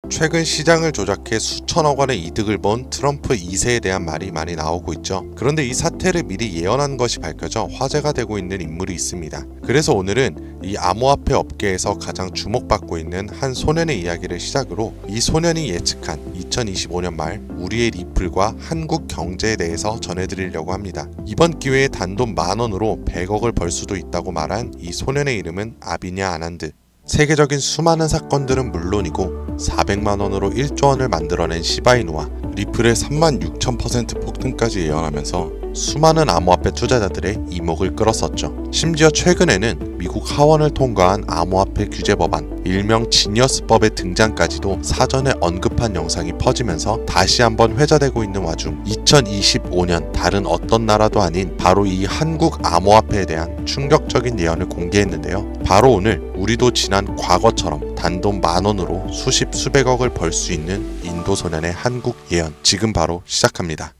최근 시장을 조작해 수천억 원의 이득을 본 트럼프 2세에 대한 말이 많이 나오고 있죠. 그런데 이 사태를 미리 예언한 것이 밝혀져 화제가 되고 있는 인물이 있습니다. 그래서 오늘은 이 암호화폐 업계에서 가장 주목받고 있는 한 소년의 이야기를 시작으로 이 소년이 예측한 2025년 말 우리의 리플과 한국 경제에 대해서 전해드리려고 합니다. 이번 기회에 단돈 10,000원으로 100억을 벌 수도 있다고 말한 이 소년의 이름은 아비냐 아난드. 세계적인 수많은 사건들은 물론이고 400만 원으로 1조 원을 만들어낸 시바이누와 리플의 36,000% 폭등까지 예언하면서 수많은 암호화폐 투자자들의 이목을 끌었었죠. 심지어 최근에는 미국 하원을 통과한 암호화폐 규제 법안, 일명 지니어스법의 등장까지도 사전에 언급한 영상이 퍼지면서 다시 한번 회자되고 있는 와중 2025년 다른 어떤 나라도 아닌 바로 이 한국 암호화폐에 대한 충격적인 예언을 공개했는데요. 바로 오늘 우리도 지난 과거처럼 단돈 10,000원으로 수십 수백억을 벌 수 있는 인도 소년의 한국 예언 지금 바로 시작합니다.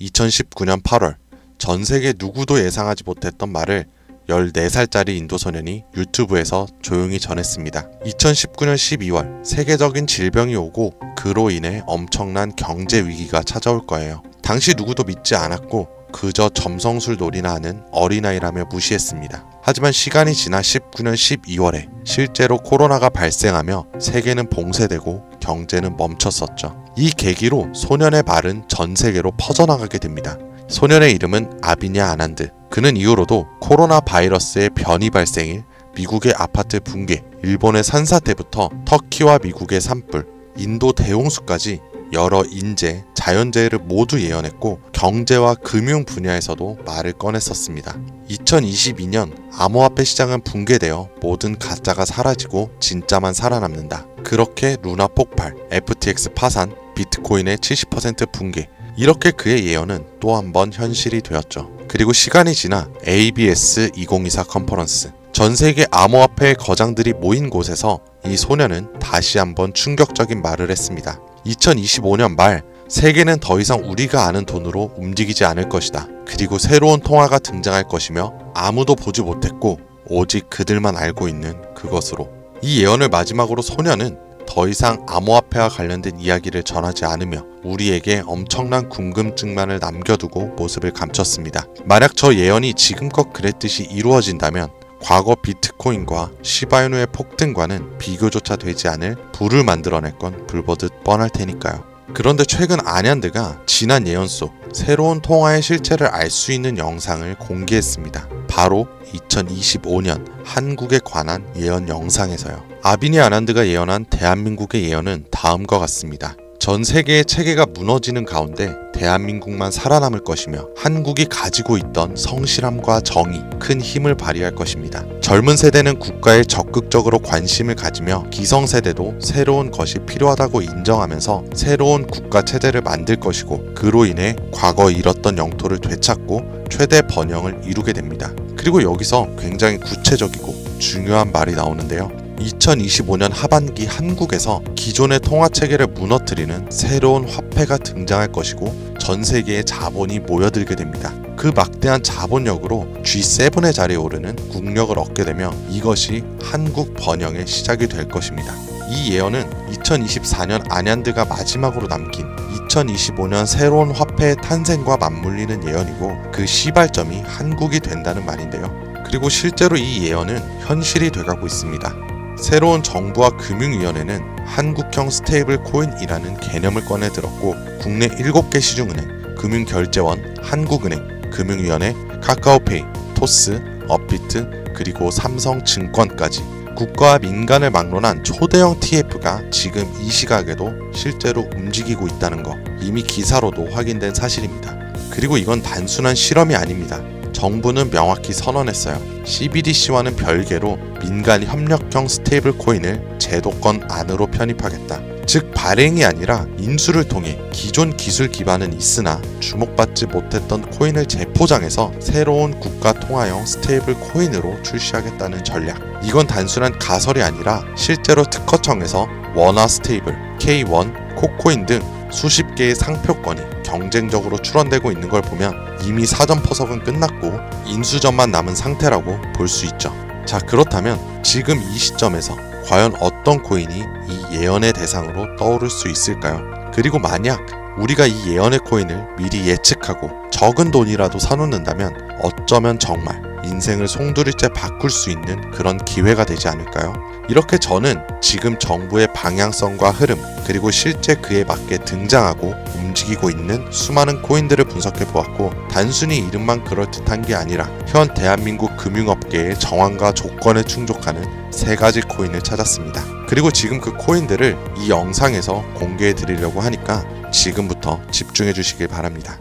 2019년 8월 전세계 누구도 예상하지 못했던 말을 14살짜리 인도 소년이 유튜브에서 조용히 전했습니다. 2019년 12월 세계적인 질병이 오고 그로 인해 엄청난 경제 위기가 찾아올 거예요. 당시 누구도 믿지 않았고 그저 점성술 놀이나 하는 어린아이라며 무시했습니다. 하지만 시간이 지나 19년 12월에 실제로 코로나가 발생하며 세계는 봉쇄되고 경제는 멈췄었죠. 이 계기로 소년의 말은 전 세계로 퍼져나가게 됩니다. 소년의 이름은 아비냐 아난드. 그는 이후로도 코로나 바이러스의 변이 발생일, 미국의 아파트 붕괴, 일본의 산사태부터 터키와 미국의 산불, 인도 대홍수까지 여러 인재, 자연재해를 모두 예언했고 경제와 금융 분야에서도 말을 꺼냈었습니다. 2022년 암호화폐 시장은 붕괴되어 모든 가짜가 사라지고 진짜만 살아남는다. 그렇게 루나 폭발, FTX 파산, 비트코인의 70% 붕괴, 이렇게 그의 예언은 또 한 번 현실이 되었죠. 그리고 시간이 지나 ABS 2024 컨퍼런스, 전 세계 암호화폐의 거장들이 모인 곳에서 이 소년은 다시 한번 충격적인 말을 했습니다. 2025년 말 세계는 더 이상 우리가 아는 돈으로 움직이지 않을 것이다. 그리고 새로운 통화가 등장할 것이며 아무도 보지 못했고 오직 그들만 알고 있는 그것으로. 이 예언을 마지막으로 소년은 더 이상 암호화폐와 관련된 이야기를 전하지 않으며 우리에게 엄청난 궁금증만을 남겨두고 모습을 감췄습니다. 만약 저 예언이 지금껏 그랬듯이 이루어진다면 과거 비트코인과 시바이누의 폭등과는 비교조차 되지 않을 부를 만들어낼 건 불보듯 뻔할 테니까요. 그런데 최근 아난드가 지난 예언 속 새로운 통화의 실체를 알 수 있는 영상을 공개했습니다. 바로 2025년 한국에 관한 예언 영상에서요. 아비냐 아난드가 예언한 대한민국의 예언은 다음과 같습니다. 전 세계의 체계가 무너지는 가운데 대한민국만 살아남을 것이며 한국이 가지고 있던 성실함과 정의, 큰 힘을 발휘할 것입니다. 젊은 세대는 국가에 적극적으로 관심을 가지며 기성세대도 새로운 것이 필요하다고 인정하면서 새로운 국가 체제를 만들 것이고 그로 인해 과거 잃었던 영토를 되찾고 최대 번영을 이루게 됩니다. 그리고 여기서 굉장히 구체적이고 중요한 말이 나오는데요. 2025년 하반기 한국에서 기존의 통화체계를 무너뜨리는 새로운 화폐가 등장할 것이고 전 세계의 자본이 모여들게 됩니다. 그 막대한 자본력으로 G7의 자리에 오르는 국력을 얻게 되며 이것이 한국 번영의 시작이 될 것입니다. 이 예언은 2024년 아난드가 마지막으로 남긴 2025년 새로운 화폐의 탄생과 맞물리는 예언이고 그 시발점이 한국이 된다는 말인데요. 그리고 실제로 이 예언은 현실이 돼가고 있습니다. 새로운 정부와 금융위원회는 한국형 스테이블 코인이라는 개념을 꺼내들었고 국내 7개 시중은행, 금융결제원, 한국은행, 금융위원회, 카카오페이, 토스, 업비트, 그리고 삼성증권까지 국가와 민간을 막론한 초대형 TF가 지금 이 시각에도 실제로 움직이고 있다는 거 이미 기사로도 확인된 사실입니다. 그리고 이건 단순한 실험이 아닙니다. 정부는 명확히 선언했어요. CBDC와는 별개로 민간 협력형 스테이블 코인을 제도권 안으로 편입하겠다. 즉 발행이 아니라 인수를 통해 기존 기술 기반은 있으나 주목받지 못했던 코인을 재포장해서 새로운 국가 통화형 스테이블 코인으로 출시하겠다는 전략. 이건 단순한 가설이 아니라 실제로 특허청에서 원화 스테이블, K1, 코코인 등 수십 개의 상표권이 경쟁적으로 출원되고 있는 걸 보면 이미 사전 퍼석은 끝났고 인수전만 남은 상태라고 볼 수 있죠. 자, 그렇다면 지금 이 시점에서 과연 어떤 코인이 이 예언의 대상으로 떠오를 수 있을까요? 그리고 만약 우리가 이 예언의 코인을 미리 예측하고 적은 돈이라도 사놓는다면 어쩌면 정말 인생을 송두리째 바꿀 수 있는 그런 기회가 되지 않을까요? 이렇게 저는 지금 정부의 방향성과 흐름, 그리고 실제 그에 맞게 등장하고 움직이고 있는 수많은 코인들을 분석해 보았고, 단순히 이름만 그럴듯한 게 아니라 현 대한민국 금융업계의 정황과 조건에 충족하는 3가지 코인을 찾았습니다. 그리고 지금 그 코인들을 이 영상에서 공개해 드리려고 하니까 지금부터 집중해 주시길 바랍니다.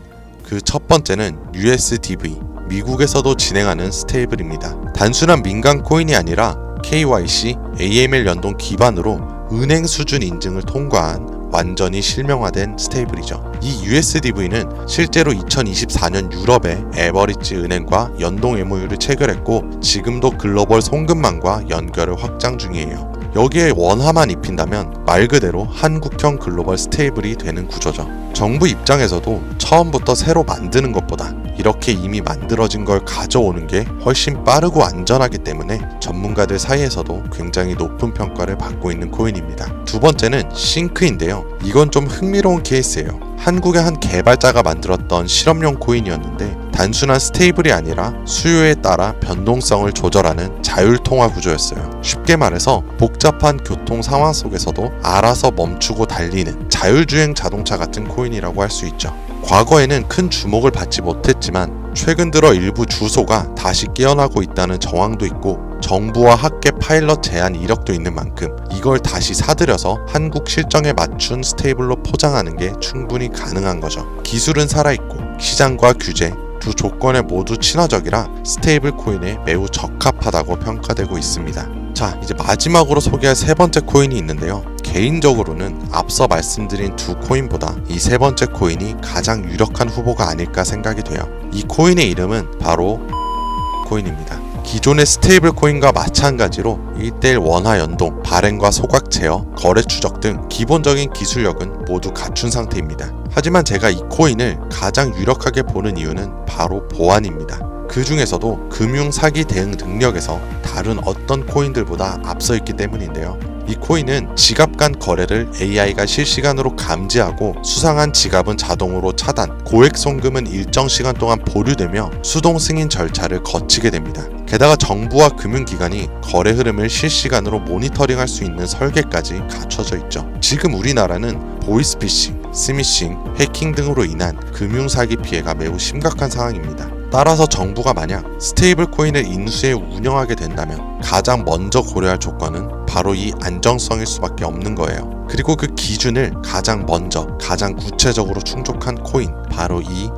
그 첫 번째는 USDV, 미국에서도 진행하는 스테이블입니다. 단순한 민간 코인이 아니라 KYC, AML 연동 기반으로 은행 수준 인증을 통과한 완전히 실명화된 스테이블이죠. 이 USDV는 실제로 2024년 유럽의 에버리지 은행과 연동 MOU를 체결했고 지금도 글로벌 송금망과 연결을 확장 중이에요. 여기에 원화만 입힌다면 말 그대로 한국형 글로벌 스테이블이 되는 구조죠. 정부 입장에서도 처음부터 새로 만드는 것보다 이렇게 이미 만들어진 걸 가져오는 게 훨씬 빠르고 안전하기 때문에 전문가들 사이에서도 굉장히 높은 평가를 받고 있는 코인입니다. 두 번째는 싱크인데요. 이건 좀 흥미로운 케이스예요. 한국의 한 개발자가 만들었던 실험용 코인이었는데 단순한 스테이블이 아니라 수요에 따라 변동성을 조절하는 자율통화 구조였어요. 쉽게 말해서 복잡한 교통 상황 속에서도 알아서 멈추고 달리는 자율주행 자동차 같은 코인이라고 할 수 있죠. 과거에는 큰 주목을 받지 못했지만 최근 들어 일부 주소가 다시 깨어나고 있다는 정황도 있고 정부와 학계 파일럿 제한 이력도 있는 만큼 이걸 다시 사들여서 한국 실정에 맞춘 스테이블로 포장하는 게 충분히 가능한 거죠. 기술은 살아있고 시장과 규제 두 조건에 모두 친화적이라 스테이블 코인에 매우 적합하다고 평가되고 있습니다. 자, 이제 마지막으로 소개할 3번째 코인이 있는데요. 개인적으로는 앞서 말씀드린 두 코인보다 이 3번째 코인이 가장 유력한 후보가 아닐까 생각이 돼요. 이 코인의 이름은 바로 코인입니다. 기존의 스테이블 코인과 마찬가지로 1:1 원화 연동, 발행과 소각 제어, 거래 추적 등 기본적인 기술력은 모두 갖춘 상태입니다. 하지만 제가 이 코인을 가장 유력하게 보는 이유는 바로 보안입니다. 그 중에서도 금융 사기 대응 능력에서 다른 어떤 코인들보다 앞서 있기 때문인데요. 이 코인은 지갑 간 거래를 AI가 실시간으로 감지하고 수상한 지갑은 자동으로 차단, 고액 송금은 일정 시간 동안 보류되며 수동 승인 절차를 거치게 됩니다. 게다가 정부와 금융기관이 거래 흐름을 실시간으로 모니터링할 수 있는 설계까지 갖춰져 있죠. 지금 우리나라는 보이스피싱, 스미싱, 해킹 등으로 인한 금융사기 피해가 매우 심각한 상황입니다. 따라서 정부가 만약 스테이블 코인을 인수해 운영하게 된다면 가장 먼저 고려할 조건은 바로 이 안정성일 수밖에 없는 거예요. 그리고 그 기준을 가장 먼저, 가장 구체적으로 충족한 코인, 바로 이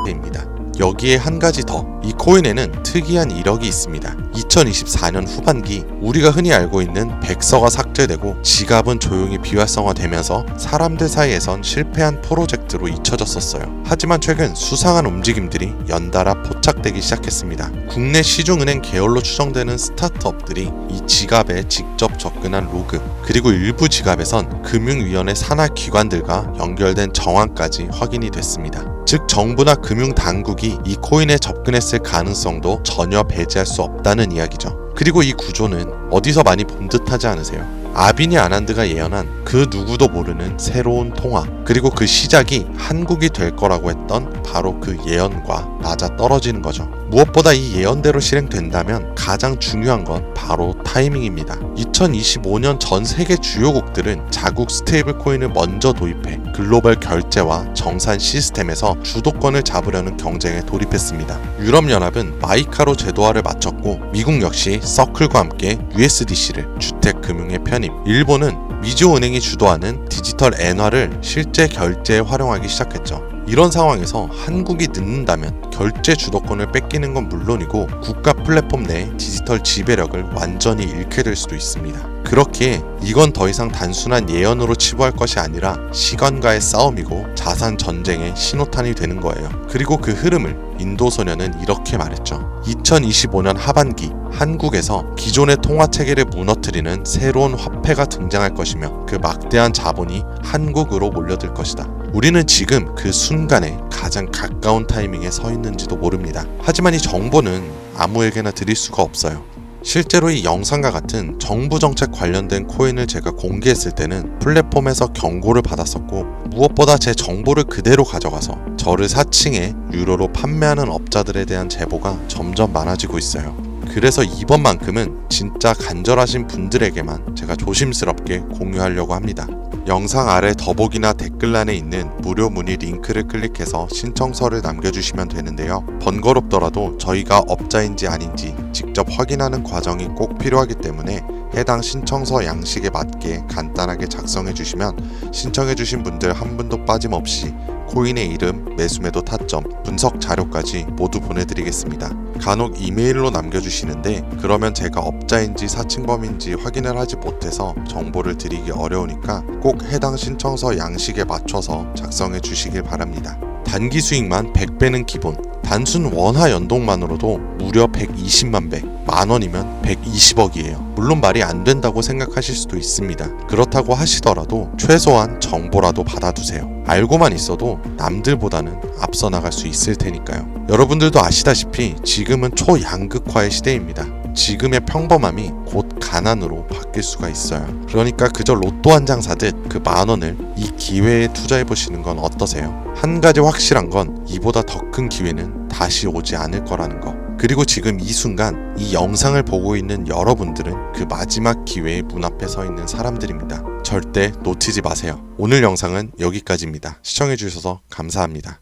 입니다. 여기에 한 가지 더, 이 코인에는 특이한 이력이 있습니다. 2024년 후반기 우리가 흔히 알고 있는 백서가 삭제되고 지갑은 조용히 비활성화되면서 사람들 사이에선 실패한 프로젝트로 잊혀졌었어요. 하지만 최근 수상한 움직임들이 연달아 포착되기 시작했습니다. 국내 시중은행 계열로 추정되는 스타트업들이 이 지갑에 직접 접근한 로그, 그리고 일부 지갑에선 금융위원회 산하 기관들과 연결된 정황까지 확인이 됐습니다. 즉 정부나 금융당국이 이 코인에 접근했을 가능성도 전혀 배제할 수 없다는 이야기죠. 그리고 이 구조는 어디서 많이 본 듯하지 않으세요? 아비니 아난드가 예언한 그 누구도 모르는 새로운 통화, 그리고 그 시작이 한국이 될 거라고 했던 바로 그 예언과 맞아떨어지는 거죠. 무엇보다 이 예언대로 실행된다면 가장 중요한 건 바로 타이밍입니다. 2025년 전 세계 주요국들은 자국 스테이블 코인을 먼저 도입해 글로벌 결제와 정산 시스템에서 주도권을 잡으려는 경쟁에 돌입했습니다. 유럽연합은 마이카로 제도화를 마쳤고 미국 역시 서클과 함께 USDC를 주택금융에 편입, 일본은 미주은행이 주도하는 디지털 엔화를 실제 결제에 활용하기 시작했죠. 이런 상황에서 한국이 늦는다면 결제 주도권을 뺏기는 건 물론이고 국가 플랫폼 내 디지털 지배력을 완전히 잃게 될 수도 있습니다. 그렇기에 이건 더 이상 단순한 예언으로 치부할 것이 아니라 시간과의 싸움이고 자산 전쟁의 신호탄이 되는 거예요. 그리고 그 흐름을 인도 소녀는 이렇게 말했죠. 2025년 하반기 한국에서 기존의 통화 체계를 무너뜨리는 새로운 화폐가 등장할 것이며 그 막대한 자본이 한국으로 몰려들 것이다. 우리는 지금 그 순간에 가장 가까운 타이밍에 서 있는지도 모릅니다. 하지만 이 정보는 아무에게나 드릴 수가 없어요. 실제로 이 영상과 같은 정부 정책 관련된 코인을 제가 공개했을 때는 플랫폼에서 경고를 받았었고, 무엇보다 제 정보를 그대로 가져가서 저를 사칭해 유료로 판매하는 업자들에 대한 제보가 점점 많아지고 있어요. 그래서 이번만큼은 진짜 간절하신 분들에게만 제가 조심스럽게 공유하려고 합니다. 영상 아래 더보기나 댓글란에 있는 무료 문의 링크를 클릭해서 신청서를 남겨주시면 되는데요. 번거롭더라도 저희가 업자인지 아닌지 직접 확인하는 과정이 꼭 필요하기 때문에 해당 신청서 양식에 맞게 간단하게 작성해 주시면 신청해 주신 분들 한 분도 빠짐없이 코인의 이름, 매수매도 타점, 분석 자료까지 모두 보내드리겠습니다. 간혹 이메일로 남겨주시는데 그러면 제가 업자인지 사칭범인지 확인을 하지 못해서 정보를 드리기 어려우니까 꼭 해당 신청서 양식에 맞춰서 작성해 주시길 바랍니다. 단기 수익만 100배는 기본, 단순 원화 연동만으로도 무려 120만 배, 만원이면 120억이에요. 물론 말이 안 된다고 생각하실 수도 있습니다. 그렇다고 하시더라도 최소한 정보라도 받아두세요. 알고만 있어도 남들보다는 앞서 나갈 수 있을 테니까요. 여러분들도 아시다시피 지금은 초양극화의 시대입니다. 지금의 평범함이 곧 가난으로 바뀔 수가 있어요. 그러니까 그저 로또 한 장 사듯 그 만원을 이 기회에 투자해보시는 건 어떠세요? 한 가지 확실한 건 이보다 더 큰 기회는 다시 오지 않을 거라는 거. 그리고 지금 이 순간 이 영상을 보고 있는 여러분들은 그 마지막 기회의 문 앞에 서 있는 사람들입니다. 절대 놓치지 마세요. 오늘 영상은 여기까지입니다. 시청해주셔서 감사합니다.